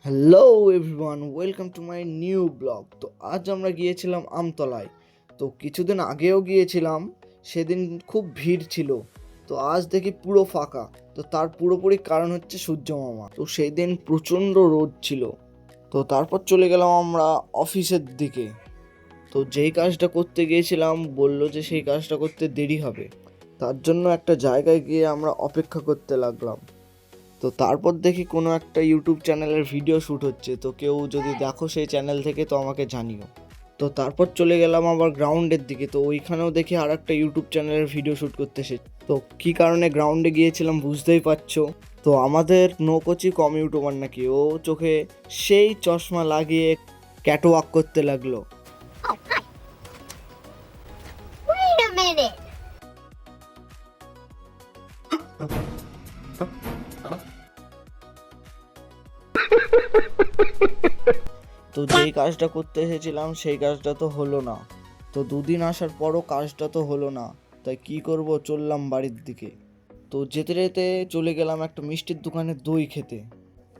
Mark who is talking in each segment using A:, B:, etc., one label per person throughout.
A: Hello everyone, welcome to my new blog. তো আজ আমরা গিয়েছিলাম আমতলায়। তো কিছুদিন আগেও গিয়েছিলাম, সেদিন খুব ভিড় ছিল। তো আজ দেখি পুরো ফাঁকা। তো তার পুরোপুরি কারণ হচ্ছে সূর্য মামা। তো সেই দিন প্রচণ্ড রোদ ছিল। তো তারপর চলে গেলাম আমরা অফিসের দিকে। তো যেই কাজটা করতে গিয়েছিলাম বললো যে সেই কাজটা করতে দেরি হবে। তার জন্য একটা জায়গায় গিয়ে আমরা অপেক্ষা করতে লাগলাম। তো তারপর দেখি কোনো একটা ইউটিউব চ্যানেলের ভিডিও শ্যুট হচ্ছে। তো কেউ যদি দেখো সেই চ্যানেল থেকে তো আমাকে জানিও। তো তারপর চলে গেলাম আবার গ্রাউন্ডের দিকে। তো ওইখানেও দেখি আর একটা ইউটিউব চ্যানেলের ভিডিও শ্যুট করতে এসেছে। তো কী কারণে গ্রাউন্ডে গিয়েছিলাম বুঝতেই পারছো। তো আমাদের নৌকোচি কম ইউটিউবার নাকি, ও চোখে সেই চশমা লাগিয়ে ক্যাটওয়াক করতে লাগলো।
B: Wait a minute.
A: তো যেই কাজটা করতে এসেছিলাম সেই কাজটা তো হলো না। তো দুদিন আসার পরও কাজটা তো হলো না। তাই কি করব, চললাম বাড়ির দিকে। তো যেতে যেতে চলে গেলাম একটা মিষ্টির দোকানে দই খেতে।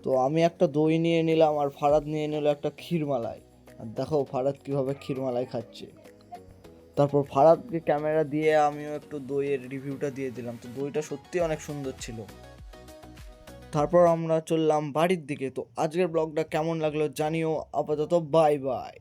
A: তো আমি একটা দই নিয়ে নিলাম আর ফারাদ নিয়ে নিল একটা ক্ষীরমালাই। আর দেখো ফারাদ কিভাবে ক্ষীরমালাই খাচ্ছে। তারপর ফারাদকে ক্যামেরা দিয়ে আমিও একটু দইয়ের রিভিউটা দিয়ে দিলাম। তো দইটা সত্যি অনেক সুন্দর ছিল। তারপর আমরা চললাম বাড়ির দিকে। তো আজকের ব্লগটা কেমন লাগলো জানিও। আপাতত বাই বাই।